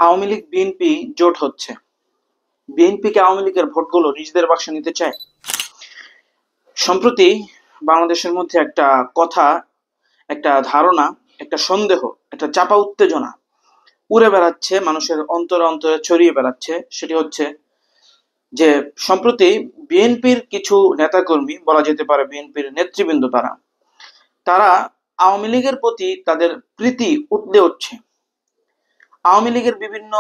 Awami League BNP জোট হচ্ছে। BNP কি আওয়ামী লীগের ভোটগুলো নিজেদের বাক্সে নিতে চায়? সম্প্রতি বাংলাদেশের মধ্যে একটা কথা, একটা ধারণা, একটা সন্দেহ, একটা চাপা উত্তেজনা উড়ে বেড়াচ্ছে, মানুষের অন্তরে অন্তরে ছড়িয়ে বেড়াচ্ছে। সেটি হচ্ছে যে সম্প্রতি বিএনপির কিছু নেতাকর্মী, বলা যেতে পারে বিএনপির নেতৃবৃন্দ, তারা তারা আওয়ামী লীগের প্রতি তাদের প্রীতি উঠলে উঠছে। আওয়ামী লীগের বিভিন্ন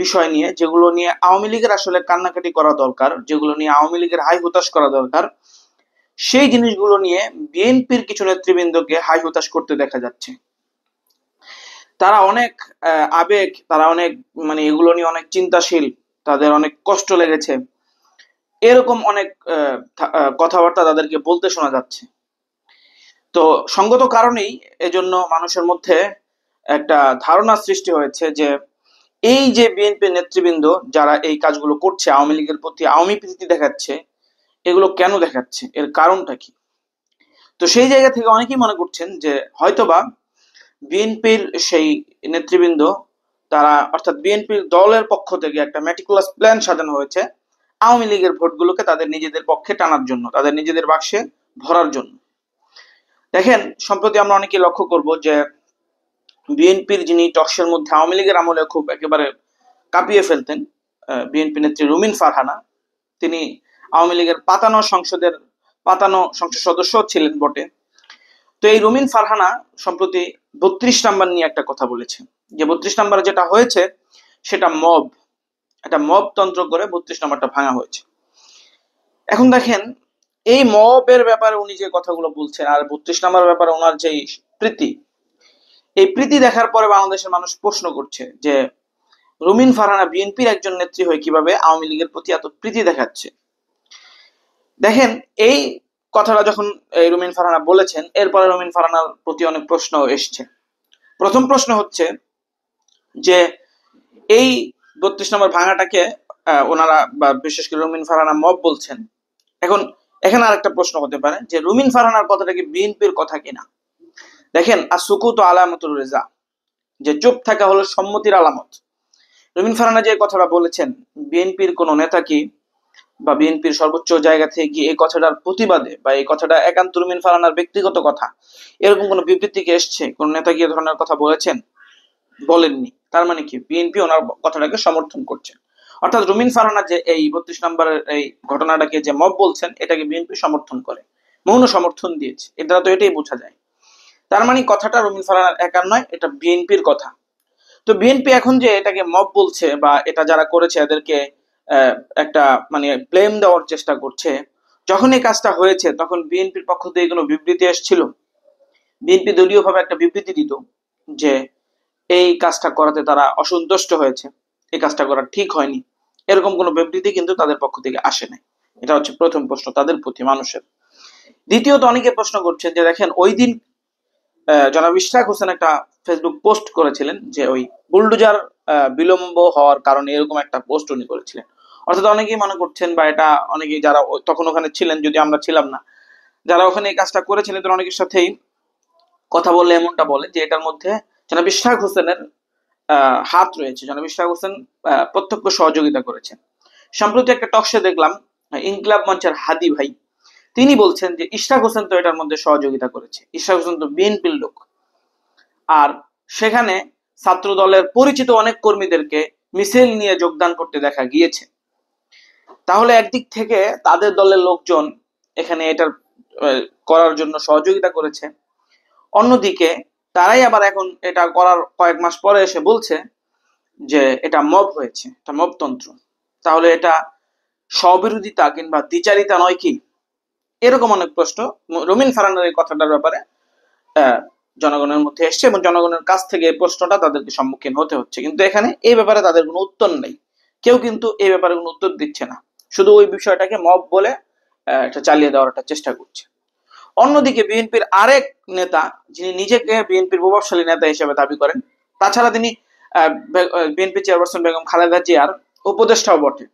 বিষয় নিয়ে, যেগুলো নিয়ে আওয়ামী লীগের আসলে কান্নাকাটি করা দরকার, যেগুলো নিয়ে আওয়ামী লীগের হাই হুতাশ করা দরকার, সেই জিনিসগুলো নিয়ে বিএনপির কিছু নেতৃবৃন্দকে হাই হুতাশ করতে দেখা যাচ্ছে। তারা অনেক আবেগ, তারা অনেক এগুলো নিয়ে অনেক চিন্তাশীল, তাদের অনেক কষ্ট লেগেছে, এরকম অনেক কথাবার্তা তাদেরকে বলতে শোনা যাচ্ছে। তো সঙ্গত কারণেই এজন্য মানুষের মধ্যে একটা ধারণা সৃষ্টি হয়েছে যে এই যে বিএনপি নেতৃবৃন্দ যারা এই কাজগুলো করছে, আওয়ামী লীগের প্রতি আওয়ামী প্রীতি দেখাচ্ছে, এগুলো কেন দেখাচ্ছে, এর কারণটা কি? তো সেই জায়গা থেকে অনেকেই মনে করছেন যে হয়তোবা বিএনপির সেই নেতৃবৃন্দ, তারা অর্থাৎ বিএনপির দলের পক্ষ থেকে একটা ম্যাটিকুলাস প্ল্যান সাজানো হয়েছে আওয়ামী লীগের ভোটগুলোকে তাদের নিজেদের পক্ষে টানার জন্য, তাদের নিজেদের বাক্সে ভরার জন্য। দেখেন, সম্প্রতি আমরা অনেকেই লক্ষ্য করব যে বিএনপির যিনি টকশের মধ্যে আওয়ামী লীগের আমলে খুব একেবারে কাঁপিয়ে ফেলতেন, বিএনপি নেত্রী রুমিন ফারহানা, তিনি আওয়ামী লীগের পাতানো সংসদ সদস্য ছিলেন বটে। তো এই রুমিন ফারহানা সম্প্রতি ৩২ নাম্বার নিয়ে একটা কথা বলেছে, যে ৩২ নাম্বার যেটা হয়েছে সেটা একটা মব তন্ত্র করে ৩২ নাম্বারটা ভাঙা হয়েছে। এখন দেখেন, এই মবের ব্যাপারে উনি যে কথাগুলো বলছেন, আর ৩২ নাম্বার ব্যাপারে ওনার যে প্রীতি, এই প্রীতি দেখার পরে বাংলাদেশের মানুষ প্রশ্ন করছে যে রুমিন ফারহানা বিএনপির একজন নেত্রী হয়ে কিভাবে আওয়ামী লীগের প্রতি এত প্রীতি দেখাচ্ছে। দেখেন, এই কথাটা যখন রুমিন ফারহানা বলেছেন, এরপরে রুমিন ফারহানার প্রতি অনেক প্রশ্ন এসছে। প্রথম প্রশ্ন হচ্ছে যে এই ৩২ নম্বর ভাঙাটাকে ওনারা, বা বিশেষ করে রুমিন ফারহানা মব বলছেন। এখন এখানে আরেকটা প্রশ্ন হতে পারে যে রুমিন ফারহানার কথাটা কি বিএনপির কথা কিনা। দেখেন, আসুকুত আলামাতুর রেজা, যে চুপ থাকা হলো সম্মতির আলামত। রুমিন ফারহানা যে কথাটা বলেছেন, বিএনপির কোন নেতা কি বা বিএনপির সর্বোচ্চ জায়গা থেকে গিয়ে এই কথাটার প্রতিবাদে, বা এই কথাটা একান্ত রুমিন ফারহানার ব্যক্তিগত কথা, এরকম কোন বিবৃতি কি এসছে? কোন নেতা কি এ ধরনের কথা বলেছেন? বলেননি। তার মানে কি বিএনপি ওনার কথাটাকে সমর্থন করছে, অর্থাৎ রুমিন ফারহানা যে এই ৩২ নম্বরের এই ঘটনাটাকে যে মব বলছেন, এটাকে বিএনপি সমর্থন করে, মৌন সমর্থন দিয়েছে। এটা তো এটাই বোঝা যায়। তার মানে কথাটা রুমিন ফারহানার একার নয়, এটা বিএনপির কথা। তো বিএনপি এখন যে এটাকে মব বলছে, বা এটা যারা করেছে এদেরকে একটা ব্লেম দেওয়ার চেষ্টা করছে, যখন এই কাজটা হয়েছে তখন বিএনপির পক্ষ থেকে কোনো বিবৃতি এসেছিল? বিএনপি দলীয় ভাবে একটা বিবৃতি দিত যে এই কাজটা করাতে তারা অসন্তুষ্ট হয়েছে, এই কাজটা করা ঠিক হয়নি, এরকম কোনো বিবৃতি কিন্তু তাদের পক্ষ থেকে আসে নাই। এটা হচ্ছে প্রথম প্রশ্ন তাদের প্রতি মানুষের। দ্বিতীয়ত, অনেকে প্রশ্ন করছেন যে দেখেন, ওই দিন জনাব ইশরাক হোসেন একটা ফেসবুক পোস্ট করেছিলেন যে ওই বুলডোজার বিলম্ব হওয়ার কারণে, এরকম একটা পোস্ট উনি করেছিলেন। অর্থাৎ অনেকেই মনে করছেন, বা এটা অনেকেই যারা তখন ওখানে ছিলেন, যদি আমরা ছিলাম না, যারা ওখানে এই কাজটা করেছিলেন, তারা অনেকের সাথেই কথা বললে এমনটা বলে যে এটার মধ্যে জনাব ইশরাক হোসেনের হাত রয়েছে। জনাব ইশরাক হোসেন প্রত্যক্ষ সহযোগিতা করেছেন। সম্প্রতি একটা টকশে দেখলাম, ইনকিলাব মঞ্চের হাদি ভাই, তিনি বলছেন যে ইশরাক হোসেন তো এটার মধ্যে সহযোগিতা করেছে, ইশরাক হোসেন তো বিএনপির লোক। আর সেখানে ছাত্র দলের পরিচিত অনেক কর্মীদেরকে মিছিল নিয়ে যোগদান করতে দেখা গিয়েছে। তাহলে একদিক থেকে তাদের দলের লোকজন এখানে এটার করার জন্য সহযোগিতা করেছে, অন্যদিকে তারাই আবার এখন এটা করার কয়েক মাস পরে এসে বলছে যে এটা মব হয়েছে, এটা মবতন্ত্র। তাহলে এটা স্ববিরোধিতা কিংবা দ্বিচারিতা নয় কি? এরকম অনেক প্রশ্ন রুমিন ফারহানার এই কথাটার ব্যাপারে জনগণের মধ্যে এসছে, এবং জনগণের কাছ থেকে এই প্রশ্নটা তাদেরকে সম্মুখীন হতে হচ্ছে। কিন্তু এখানে এই ব্যাপারে তাদের কোনো উত্তর নেই, কেউ কিন্তু এই ব্যাপারে কোনো উত্তর দিচ্ছে না, শুধু ওই বিষয়টাকে মব বলে এটা চালিয়ে দেওয়ার একটা চেষ্টা করছে। অন্যদিকে বিএনপির আরেক নেতা, যিনি নিজেকে বিএনপির প্রভাবশালী নেতা হিসেবে দাবি করেন, তাছাড়া তিনি বিএনপি চেয়ারপারসন বেগম খালেদা জিয়ার উপদেষ্টাও বটে,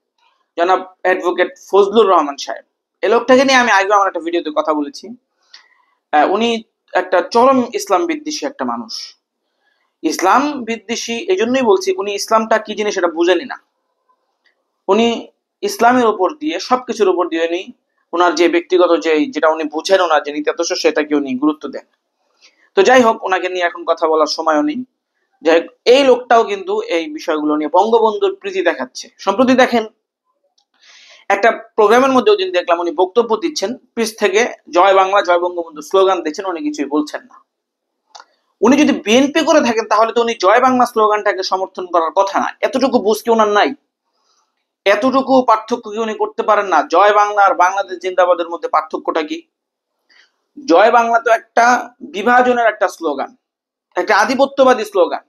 জনাব অ্যাডভোকেট ফজলুর রহমান সাহেব। এই লোকটাকে নিয়ে আমি আগে আমার একটা ভিডিওতে কথা বলেছি। উনি একটা চরম ইসলাম বিদ্বেষী একটা মানুষ। ইসলাম বিদ্বেষী এই জন্যই বলছি, উনি ইসলামটা কি জিনিস সেটা বুঝেনি না। উনি ইসলামের উপর দিয়ে সবকিছুর উপর দিয়ে উনি ওনার যে ব্যক্তিগত যেটা উনি বুঝেন, ওনার যে নীতি আদর্শ, সেটাকে উনি গুরুত্ব দেন। তো যাই হোক, ওনাকে নিয়ে এখন কথা বলার সময়ও নেই। যাই হোক, এই লোকটাও কিন্তু এই বিষয়গুলো নিয়ে বঙ্গবন্ধুর প্রীতি দেখাচ্ছে। সম্প্রতি দেখেন একটা প্রোগ্রামের মধ্যেও দিন দেখলাম উনি বক্তব্য দিচ্ছেন, পিছ থেকে জয় বাংলা জয় বঙ্গবন্ধু স্লোগান দিচ্ছেন, উনি কিছুই বলছেন না। উনি যদি বিএনপি করে থাকেন তাহলে তো উনি জয় বাংলা স্লোগানটাকে সমর্থন করার কথা না। এতটুকু বুঝ কি ওনার নাই? এতটুকু পার্থক্য কি উনি করতে পারেন না? জয় বাংলা আর বাংলাদেশ জিন্দাবাদের মধ্যে পার্থক্যটা কি? জয় বাংলা তো একটা বিভাজনের একটা স্লোগান, একটা আধিপত্যবাদী স্লোগান,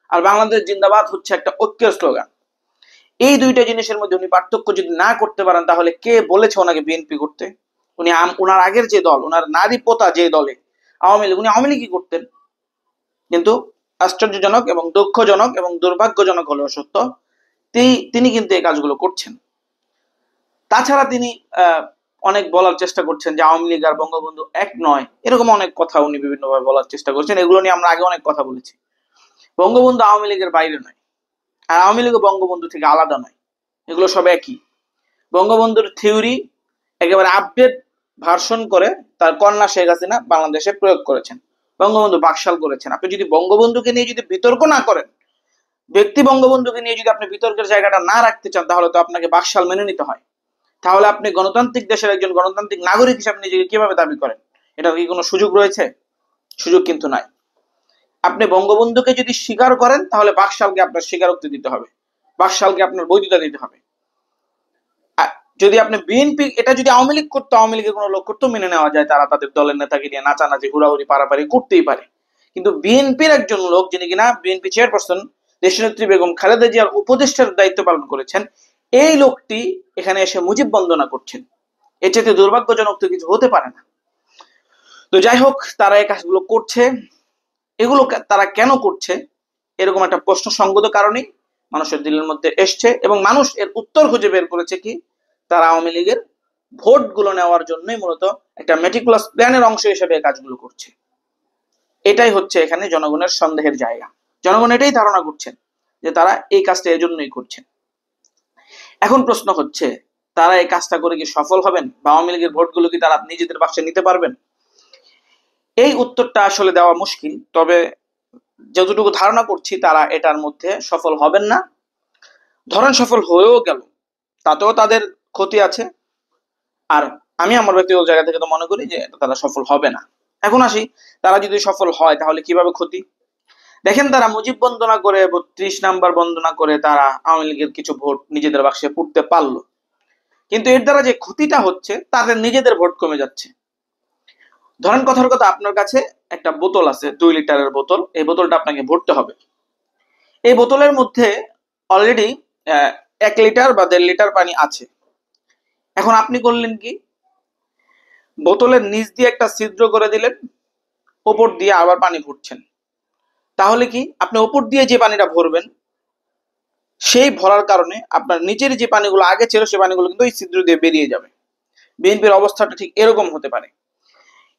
আর বাংলাদেশ জিন্দাবাদ হচ্ছে একটা ঐক্যের স্লোগান। এই দুইটা জিনিসের মধ্যে উনি পার্থক্য যদি না করতে পারেন তাহলে কে বলেছে ওনাকে বিএনপি করতে? উনি ওনার আগের যে দল, ওনার নারী পোতা যে দলে আওয়ামী লীগ, উনি আওয়ামী লীগই করতেন। কিন্তু আশ্চর্যজনক এবং দুঃখজনক এবং দুর্ভাগ্যজনক হলেও সত্য, তিনি কিন্তু এই কাজগুলো করছেন। তাছাড়া তিনি অনেক বলার চেষ্টা করছেন যে আওয়ামী লীগ আর বঙ্গবন্ধু এক নয়, এরকম অনেক কথা উনি বিভিন্নভাবে বলার চেষ্টা করছেন। এগুলো নিয়ে আমরা আগে অনেক কথা বলেছি। বঙ্গবন্ধু আওয়ামী লীগের বাইরে নয়, আর আওয়ামী লীগ বঙ্গবন্ধু থেকে আলাদা নয়, এগুলো সব একই। বঙ্গবন্ধুর থিওরি একেবারে আপডেট ভার্সন করে তার কন্যা শেখ হাসিনা বাংলাদেশে প্রয়োগ করেছেন। বঙ্গবন্ধু বাকশাল করেছেন। আপনি যদি বঙ্গবন্ধুকে নিয়ে যদি বিতর্ক না করেন, ব্যক্তি বঙ্গবন্ধুকে নিয়ে যদি আপনি বিতর্কের জায়গাটা না রাখতে চান, তাহলে তো আপনাকে বাকশাল মেনে নিতে হয়। তাহলে আপনি গণতান্ত্রিক দেশের একজন গণতান্ত্রিক নাগরিক হিসাবে নিজেকে কিভাবে দাবি করেন? এটা কি কোনো সুযোগ রয়েছে? সুযোগ কিন্তু নাই। আপনি বঙ্গবন্ধুকে যদি স্বীকার করেন তাহলে বাকশালকে আপনার স্বীকারোক্তি দিতে হবে, বাকশালকে আপনার বৈধতা দিতে হবে। যদি আপনি বিএনপি, এটা যদি আওয়ামী লীগ করতো, আওয়ামী লীগের কোনো লোক করতো, মেনে নেওয়া যায়, তারা তাদের দলের নেতাকে নিয়ে নাচানাচি হুড়াহুড়ি পারাপারি করতেই পারে। কিন্তু বিএনপির একজন লোক, যিনি কিনা বিএনপি চেয়ারপারসন দেশনেত্রী বেগম খালেদা জিয়ার উপদেষ্টার দায়িত্ব পালন করেছেন, এই লোকটি এখানে এসে মুজিব বন্দনা করছেন, এর চেয়ে দুর্ভাগ্যজনক তো কিছু হতে পারে না। তো যাই হোক, তারা এই কাজগুলো করছে। এগুলো তারা কেন করছে, এরকম একটা প্রশ্ন সঙ্গত কারণেই মানুষের দিলের মধ্যে এসছে, এবং মানুষ এর উত্তর খুঁজে বের করেছে কি, তারা আওয়ামী লীগের ভোট গুলো নেওয়ার জন্যই মূলত একটা মেটিকুলাস প্ল্যানের অংশ হিসেবে এই কাজগুলো করছে। এটাই হচ্ছে এখানে জনগণের সন্দেহের জায়গা। জনগণ এটাই ধারণা করছেন যে তারা এই কাজটা এজন্যই করছেন। এখন প্রশ্ন হচ্ছে, তারা এই কাজটা করে কি সফল হবেন, বা আওয়ামী লীগের ভোটগুলো কি তারা নিজেদের বাক্সে নিতে পারবেন? এই উত্তরটা আসলে দেওয়া মুশকিল। তবে যতটুকু ধারণা করছি, তারা এটার মধ্যে সফল হবেন না। ধরেন সফল হয়েও গেল, তাতেও তাদের ক্ষতি আছে। আর আমি আমার ব্যক্তিগত জায়গা থেকে তো মনে করি যে তারা সফল হবে না। এখন আসি, তারা যদি সফল হয় তাহলে কিভাবে ক্ষতি? দেখেন, তারা মুজিব বন্দনা করে, ৩২ নাম্বার বন্দনা করে তারা আওয়ামী লীগের কিছু ভোট নিজেদের বাক্সে পুড়তে পারলো, কিন্তু এর দ্বারা যে ক্ষতিটা হচ্ছে, তাদের নিজেদের ভোট কমে যাচ্ছে। ধরেন কথার কথা, আপনার কাছে একটা বোতল আছে, 2 লিটারের বোতল। এই বোতলটা আপনাকে ভরতে হবে। এই বোতলের মধ্যে অলরেডি 1 লিটার বা 1.5 লিটার পানি আছে। এখন আপনি করলেন কি, বোতলের নিচ দিয়ে একটা ছিদ্র করে দিলেন, ওপর দিয়ে আবার পানি ভরছেন। তাহলে কি, আপনি ওপর দিয়ে যে পানিটা ভরবেন, সেই ভরার কারণে আপনার নিচের যে পানিগুলো আগে ছিল, সেই পানিগুলো কিন্তু ওই ছিদ্র দিয়ে বেরিয়ে যাবে। বিএনপির অবস্থাটা ঠিক এরকম হতে পারে।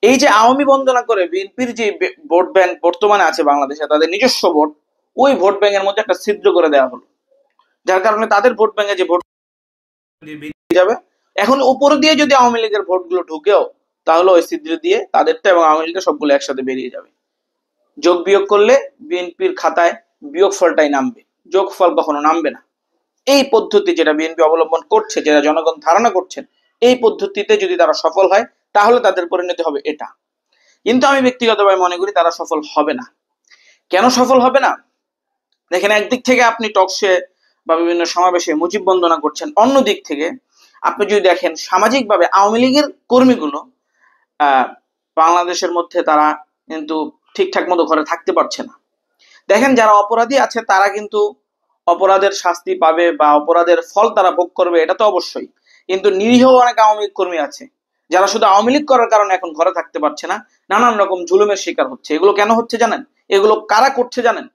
এই যে আওয়ামী বন্দনা করে বিএনপির যে ভোট ব্যাংক বর্তমানে আছে বাংলাদেশে, তাদের নিজস্ব ভোট, ওই ভোট ব্যাংকের মধ্যে একটা ছিদ্র করে দেওয়া হলো, যার কারণে তাদের ভোট ব্যাংকে যে ভোট বেরিয়ে যাবে। এখন উপর দিয়ে যদি আওয়ামী লীগের ভোটগুলো ঢুকেও, তাহলে ওই ছিদ্র দিয়ে তাদেরটা এবং আওয়ামী লীগের সবগুলো একসাথে বেরিয়ে যাবে। যোগ বিয়োগ করলে বিএনপির খাতায় বিয়োগ ফলটাই নামবে, যোগ ফল কখনো নামবে না। এই পদ্ধতি যেটা বিএনপি অবলম্বন করছে, যেটা জনগণ ধারণা করছেন, এই পদ্ধতিতে যদি তারা সফল হয় তাহলে তাদের পরিণতি হবে এটা। কিন্তু আমি ব্যক্তিগতভাবে মনে করি তারা সফল হবে না। কেন সফল হবে না? দেখেন, একদিক থেকে আপনি টকশে বা বিভিন্ন সমাবেশে মুজিব বন্দনা করছেন, অন্য দিক থেকে আপনি যদি দেখেন সামাজিকভাবে আওয়ামী লীগের কর্মীগুলো বাংলাদেশের মধ্যে তারা কিন্তু ঠিকঠাক মতো ঘরে থাকতে পারছে না। দেখেন, যারা অপরাধী আছে তারা কিন্তু অপরাধের শাস্তি পাবে বা অপরাধের ফল তারা ভোগ করবে, এটা তো অবশ্যই। কিন্তু নিরীহ অনেক আওয়ামী লীগ কর্মী আছে যারা শুধু আওয়ামী লীগ করার কারণে এখন ঘরে থাকতে পারছে না, নানান রকম জুলুমের শিকার হচ্ছে। এগুলো কেন হচ্ছে জানেন? এগুলো কারা করছে জানেন?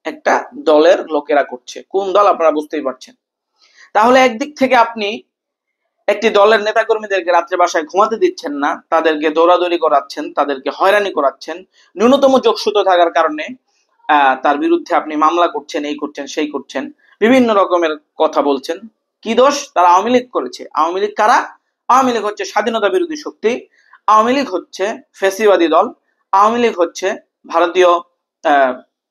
একটা দলের লোকেরা করছে। কোন দল আপনারা বুঝতেই পারছেন। তাহলে একদিক থেকে আপনি একটি দলের নেতাকর্মীদেরকে রাত্রে বাসায় ঘুমাতে দিচ্ছেন না, তাদেরকে দৌড়াদৌড়ি করাচ্ছেন, তাদেরকে হয়রানি করাচ্ছেন, ন্যূনতম যোগসূত্র থাকার কারণে তার বিরুদ্ধে আপনি মামলা করছেন, এই করছেন, সেই করছেন, বিভিন্ন রকমের কথা বলছেন। কি দোষ? তারা আওয়ামী লীগ করেছে। আওয়ামী লীগ কারা? আওয়ামী লীগ হচ্ছে স্বাধীনতা বিরোধী শক্তি, আওয়ামী লীগ হচ্ছে ফ্যাসিবাদী দল, আওয়ামী লীগ হচ্ছে ভারতীয়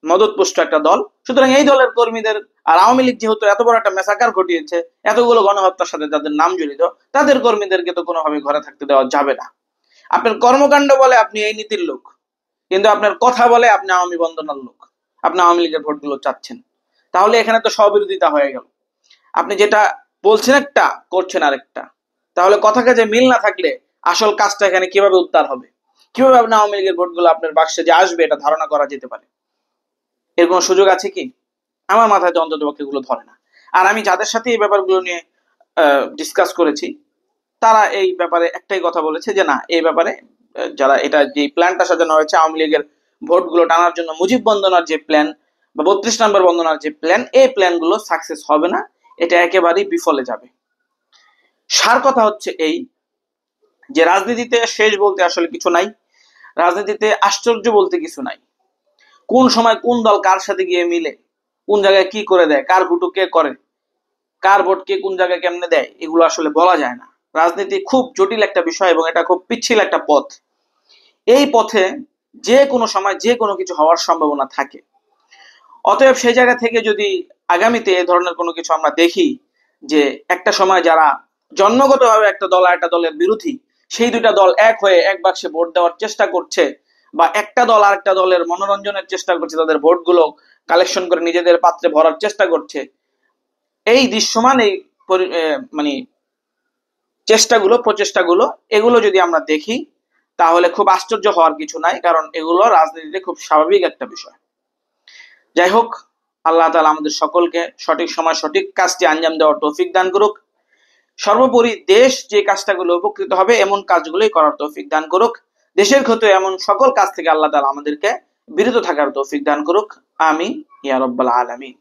মদতপুষ্ট একটা দল। সুতরাং এই দলের কর্মীদের, আর আওয়ামী লীগ যেহেতু এত বড় একটা মেসাকার ঘটিয়েছে, এতগুলো গণহত্যার সাথে যাদের নাম জড়িত, তাদের কর্মীদেরকে তো কোনোভাবে ঘরে থাকতে দেওয়া যাবে না। আপনার কর্মকাণ্ড বলে আপনি এই নীতির লোক, কিন্তু আপনার কথা বলে আপনি আওয়ামী বন্দনার লোক, আপনি আওয়ামী লীগের ভোটগুলো চাচ্ছেন। তাহলে এখানে তো স্ববিরোধিতা হয়ে গেল। আপনি যেটা বলছেন একটা, করছেন আরেকটা। তাহলে কথা কাজে মিল না থাকলে আসল কাজটা এখানে কিভাবে উদ্ধার হবে? কিভাবে আপনি আওয়ামী লীগের ভোটগুলো আপনার বাক্সে যে আসবে এটা ধারণা করা যেতে পারে? এর কোনো সুযোগ আছে কি? আমার মাথায় তো অন্তত পক্ষে এগুলো ধরে না। আর আমি যাদের সাথে এই ব্যাপারগুলো নিয়ে ডিসকাস করেছি, তারা এই ব্যাপারে একটাই কথা বলেছে যে না, এই ব্যাপারে যারা এটা যে প্ল্যানটা সাজানো হয়েছে আওয়ামী লীগের ভোটগুলো টানার জন্য, মুজিব বন্দনার যে প্ল্যান বা 32 নম্বর বন্দনার যে প্ল্যান, এই প্ল্যানগুলো সাকসেস হবে না, এটা একেবারেই বিফলে যাবে। সার কথা হচ্ছে এই যে রাজনীতিতে শেষ বলতে আসলে কিছু নাই, রাজনীতিতে আশ্চর্য বলতে কিছু নাই। কোন সময় কোন দল কার সাথে গিয়ে মিলে, কোন জায়গায় কি করে দেয়, কার ভুটু কে করে, কার ভোট কে কোন জায়গায় কেমনে দেয়, এগুলো আসলে বলা যায় না। রাজনীতি খুব জটিল একটা বিষয় এবং এটা খুব পিচ্ছিল একটা পথ। এই পথে যে কোনো সময় যে কোনো কিছু হওয়ার সম্ভাবনা থাকে। অতএব সেই জায়গা থেকে যদি আগামীতে এ ধরনের কোনো কিছু আমরা দেখি যে একটা সময় যারা জন্মগতভাবে একটা দল আর একটা দলের বিরোধী, সেই দুইটা দল এক হয়ে এক বাক্সে ভোট দেওয়ার চেষ্টা করছে, বা একটা দল আর একটা দলের মনোরঞ্জনের চেষ্টা করছে, তাদের ভোটগুলো কালেকশন করে নিজেদের পাত্রে ভরার চেষ্টা করছে, এই দৃশ্যমান এই মানে চেষ্টাগুলো, প্রচেষ্টাগুলো, এগুলো যদি আমরা দেখি, তাহলে খুব আশ্চর্য হওয়ার কিছু নাই, কারণ এগুলো রাজনীতিতে খুব স্বাভাবিক একটা বিষয়। যাই হোক, আল্লাহ তাআলা আমাদের সকলকে সঠিক সময় সঠিক কাজটি আঞ্জাম দেওয়ার তৌফিক দান করুক। সর্বোপরি দেশ যে কাজটাগুলো উপকৃত হবে এমন কাজগুলোই করার তৌফিক দান করুক। দেশের ক্ষতি এমন সকল কাজ থেকে আল্লাহ তাআলা আমাদেরকে বিরত থাকার তৌফিক দান করুক। আমিন ইয়া রাব্বাল আলামিন।